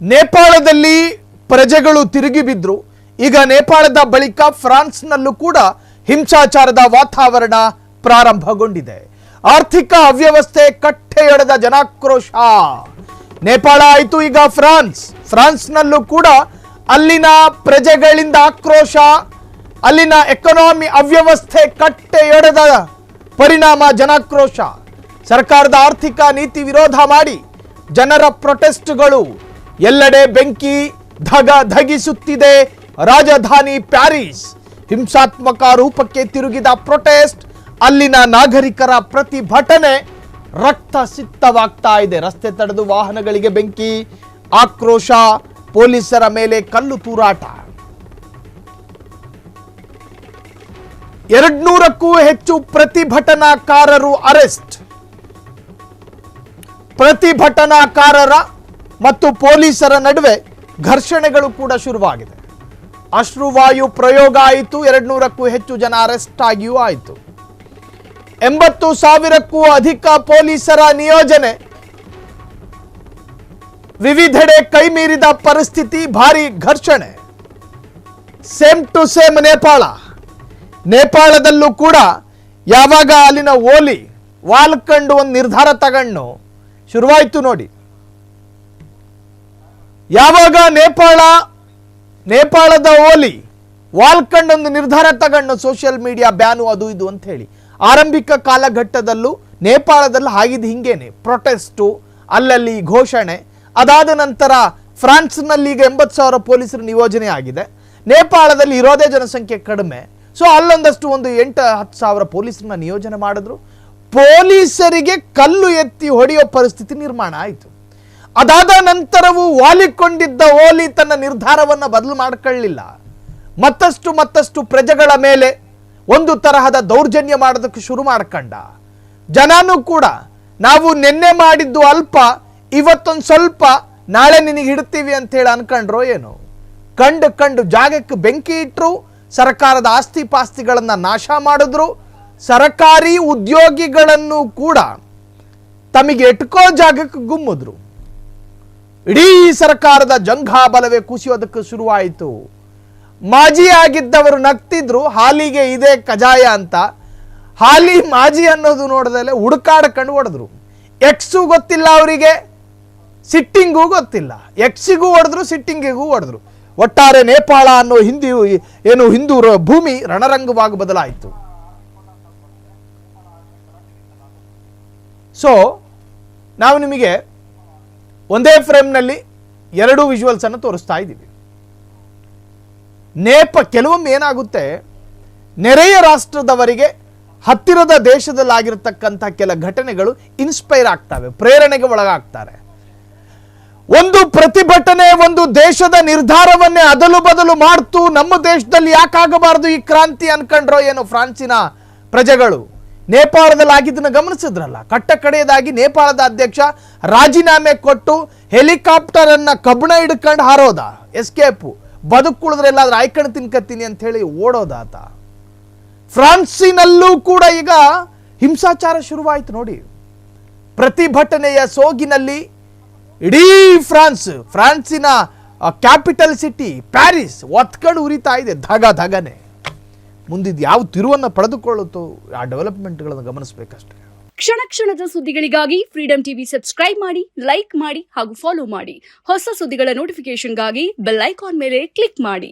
ನೇಪಾಳದಲ್ಲಿ ಪ್ರಜೆಗಳು ತಿರುಗಿ ಬಿದ್ರು. ಈಗ ನೇಪಾಳದ ಬಳಿಕ ಫ್ರಾನ್ಸ್ನಲ್ಲೂ ಕೂಡ ಹಿಂಸಾಚಾರದ ವಾತಾವರಣ ಪ್ರಾರಂಭಗೊಂಡಿದೆ. ಆರ್ಥಿಕ ಅವ್ಯವಸ್ಥೆ ಕಟ್ಟೆಯೊಡೆದ ಜನಾಕ್ರೋಶ. ನೇಪಾಳ ಆಯಿತು, ಈಗ ಫ್ರಾನ್ಸ್ನಲ್ಲೂ ಕೂಡ ಅಲ್ಲಿನ ಪ್ರಜೆಗಳಿಂದ ಆಕ್ರೋಶ. ಅಲ್ಲಿನ ಎಕಾನಮಿ ಅವ್ಯವಸ್ಥೆ ಕಟ್ಟೆಯೊಡೆದ ಪರಿಣಾಮ ಜನಾಕ್ರೋಶ. ಸರ್ಕಾರದ ಆರ್ಥಿಕ ನೀತಿ ವಿರೋಧ ಮಾಡಿ ಜನರ ಪ್ರೊಟೆಸ್ಟ್ಗಳು. ಎಲ್ಲೆಡೆ ಬೆಂಕಿ ಧಗಿಸುತ್ತಿದೆ ರಾಜಧಾನಿ ಪ್ಯಾರಿಸ್. ಹಿಂಸಾತ್ಮಕ ರೂಪಕ್ಕೆ ತಿರುಗಿದ ಪ್ರೊಟೆಸ್ಟ್, ಅಲ್ಲಿನ ನಾಗರಿಕರ ಪ್ರತಿಭಟನೆ ರಕ್ತ ಸಿಕ್ತವಾಗ್ತಾ ಇದೆ. ರಸ್ತೆ ತಡೆದು ವಾಹನಗಳಿಗೆ ಬೆಂಕಿ, ಆಕ್ರೋಶ, ಪೊಲೀಸರ ಮೇಲೆ ಕಲ್ಲು ತೂರಾಟ. 200ಕ್ಕೂ ಹೆಚ್ಚು ಪ್ರತಿಭಟನಾಕಾರರು ಅರೆಸ್ಟ್. ಪ್ರತಿಭಟನಾಕಾರರ ಮತ್ತು ಪೊಲೀಸರ ನಡುವೆ ಘರ್ಷಣೆಗಳು ಕೂಡ ಶುರುವಾಗಿದೆ. ಅಶ್ರುವಾಯು ಪ್ರಯೋಗ ಆಯಿತು. 200ಕ್ಕೂ ಹೆಚ್ಚು ಜನ ಅರೆಸ್ಟ್ ಆಗಿಯೂ ಆಯಿತು. 80,000ಕ್ಕೂ ಅಧಿಕ ಪೊಲೀಸರ ನಿಯೋಜನೆ. ವಿವಿಧೆಡೆ ಕೈಮೀರಿದ ಪರಿಸ್ಥಿತಿ, ಭಾರಿ ಘರ್ಷಣೆ. ಸೇಮ್ ಟು ಸೇಮ್ ನೇಪಾಳದಲ್ಲೂ ಕೂಡ ಯಾವಾಗ ಅಲ್ಲಿನ ವಾಲ್ಕಂಡು ಒಂದು ನಿರ್ಧಾರ ತಗೊಂಡು ಶುರುವಾಯಿತು ನೋಡಿ. ಯಾವಾಗ ನೇಪಾಳದ ವಾಲ್ಕಂಡ್ ಒಂದು ನಿರ್ಧಾರ ತಗೊಂಡು ಸೋಷಿಯಲ್ ಮೀಡಿಯಾ ಬ್ಯಾನು ಅದು ಇದು ಅಂತ ಹೇಳಿ, ಆರಂಭಿಕ ಕಾಲಘಟ್ಟದಲ್ಲೂ ನೇಪಾಳದಲ್ಲಿ ಆಗಿದ್ದು ಹಿಂಗೇನೆ, ಪ್ರೊಟೆಸ್ಟು, ಅಲ್ಲಲ್ಲಿ ಘೋಷಣೆ. ಅದಾದ ನಂತರ ಫ್ರಾನ್ಸ್ನಲ್ಲಿ ಈಗ 80,000 ಪೊಲೀಸರ ನಿಯೋಜನೆ ಆಗಿದೆ. ನೇಪಾಳದಲ್ಲಿ ಇರೋದೇ ಜನಸಂಖ್ಯೆ ಕಡಿಮೆ, ಸೊ ಅಲ್ಲೊಂದಷ್ಟು ಒಂದು 8-10,000 ಪೊಲೀಸರನ್ನ ನಿಯೋಜನೆ ಮಾಡಿದ್ರು. ಪೊಲೀಸರಿಗೆ ಕಲ್ಲು ಎತ್ತಿ ಹೊಡೆಯೋ ಪರಿಸ್ಥಿತಿ ನಿರ್ಮಾಣ ಆಯಿತು. ಅದಾದ ನಂತರವೂ ವಾಲಿಕೊಂಡಿದ್ದ ತನ್ನ ನಿರ್ಧಾರವನ್ನು ಬದಲು ಮಾಡಿಕೊಳ್ಳಲಿಲ್ಲ. ಮತ್ತಷ್ಟು ಪ್ರಜೆಗಳ ಮೇಲೆ ಒಂದು ತರಹದ ದೌರ್ಜನ್ಯ ಮಾಡೋದಕ್ಕೆ ಶುರು ಮಾಡ್ಕೊಂಡ. ಜನನೂ ಕೂಡ ನಾವು ನಿನ್ನೆ ಮಾಡಿದ್ದು ಅಲ್ಪ, ಇವತ್ತೊಂದು ಸ್ವಲ್ಪ, ನಾಳೆ ನಿನಗೆ ಹಿಡ್ತೀವಿ ಅಂತ ಹೇಳಿ ಅನ್ಕೊಂಡ್ರೋ ಏನೋ. ಕಂಡು ಜಾಗಕ್ಕೆ ಬೆಂಕಿ ಇಟ್ಟರು, ಸರ್ಕಾರದ ಆಸ್ತಿ ಪಾಸ್ತಿಗಳನ್ನು ನಾಶ ಮಾಡಿದ್ರು, ಸರ್ಕಾರಿ ಉದ್ಯೋಗಿಗಳನ್ನು ಕೂಡ ತಮಗೆ ಎಟ್ಕೋ ಜಾಗಕ್ಕೆ ಗುಮ್ಮಿದ್ರು. ಇಡೀ ಸರ್ಕಾರದ ಜಂಘಾಬಲವೇ ಕುಸಿಯೋದಕ್ಕೆ ಶುರುವಾಯಿತು. ಮಾಜಿ ಆಗಿದ್ದವರು ನಗ್ತಿದ್ರು, ಹಾಲಿಗೆ ಇದೇ ಕಜಾಯ ಅಂತ. ಹಾಲಿ ಮಾಜಿ ಅನ್ನೋದು ನೋಡಿದಲ್ಲೇ ಹುಡುಕಾಡ್ಕೊಂಡು ಹೊಡೆದ್ರು. ಎಕ್ಸು ಗೊತ್ತಿಲ್ಲ ಅವರಿಗೆ, ಸಿಟ್ಟಿಂಗೂ ಗೊತ್ತಿಲ್ಲ. ಎಕ್ಸಿಗೂ ಹೊಡೆದ್ರು, ಸಿಟ್ಟಿಂಗಿಗೂ ಹೊಡೆದ್ರು. ಒಟ್ಟಾರೆ ನೇಪಾಳ ಅನ್ನೋ ಹಿಂದೂ ಭೂಮಿ ರಣರಂಗವಾಗಿ ಬದಲಾಯಿತು. ಸೊ ನಾವು ನಿಮಗೆ ಒಂದೇ ಫ್ರೇಮ್ನಲ್ಲಿ 2 ವಿಜುವಲ್ಸ್ ಅನ್ನು ತೋರಿಸ್ತಾ ಇದ್ದೀವಿ. ಕೆಲವೊಮ್ಮೆ ಏನಾಗುತ್ತೆ, ನೆರೆಯ ರಾಷ್ಟ್ರದವರಿಗೆ ಹತ್ತಿರದ ದೇಶದಲ್ಲಾಗಿರ್ತಕ್ಕಂಥ ಕೆಲ ಘಟನೆಗಳು ಇನ್ಸ್ಪೈರ್ ಆಗ್ತವೆ, ಪ್ರೇರಣೆಗೆ ಒಳಗಾಗ್ತಾರೆ. ಒಂದು ಪ್ರತಿಭಟನೆ ಒಂದು ದೇಶದ ನಿರ್ಧಾರವನ್ನೇ ಅದಲು ಬದಲು ಮಾಡ್ತು. ನಮ್ಮ ದೇಶದಲ್ಲಿ ಯಾಕಾಗಬಾರದು ಈ ಕ್ರಾಂತಿ ಅನ್ಕೊಂಡ್ರೋ ಏನೋ ಫ್ರಾನ್ಸಿನ ಪ್ರಜೆಗಳು. ನೇಪಾಳದಲ್ಲಿ ಆಗಿದ್ದನ್ನು ಗಮನಿಸಿದ್ರಲ್ಲ. ಕಡೆಯದಾಗಿ ನೇಪಾಳದ ಅಧ್ಯಕ್ಷ ರಾಜೀನಾಮೆ ಕೊಟ್ಟು ಹೆಲಿಕಾಪ್ಟರ್ ಅನ್ನ ಕಬ್ಬಣ ಹಿಡ್ಕೊಂಡು ಹಾರೋದ, ಎಸ್ಕೇಪು. ಬದುಕುಳಿದ್ರೆ ಎಲ್ಲಾದ್ರೂ ಆಯ್ಕೊಂಡು ತಿನ್ಕತ್ತೀನಿ ಅಂತ ಹೇಳಿ ಓಡೋದಾತ. ಫ್ರಾನ್ಸಿನಲ್ಲೂ ಕೂಡ ಈಗ ಹಿಂಸಾಚಾರ ಶುರುವಾಯಿತು ನೋಡಿ. ಪ್ರತಿಭಟನೆಯ ಸೋಗಿನಲ್ಲಿ ಇಡೀ ಫ್ರಾನ್ಸಿನ ಕ್ಯಾಪಿಟಲ್ ಸಿಟಿ ಪ್ಯಾರಿಸ್ ಒತ್ಕೊಂಡು ಉರಿತಾ ಇದೆ ಧಗನೆ. ಮುಂದಿದ್ದು ಯಾವ ತಿರುವನ್ನು ಪಡೆದುಕೊಳ್ಳುತ್ತೋ ಆ ಡೆವಲಪ್ಮೆಂಟ್ಗಳನ್ನು ಗಮನಿಸಬೇಕಷ್ಟೇ. ಕ್ಷಣದ ಸುದ್ದಿಗಳಿಗಾಗಿ ಫ್ರೀಡಂ ಟಿವಿ ಸಬ್ಸ್ಕ್ರೈಬ್ ಮಾಡಿ, ಲೈಕ್ ಮಾಡಿ ಹಾಗೂ ಫಾಲೋ ಮಾಡಿ. ಹೊಸ ಸುದ್ದಿಗಳ ನೋಟಿಫಿಕೇಶನ್ಗಾಗಿ ಬೆಲ್ ಐಕಾನ್ ಮೇಲೆ ಕ್ಲಿಕ್ ಮಾಡಿ.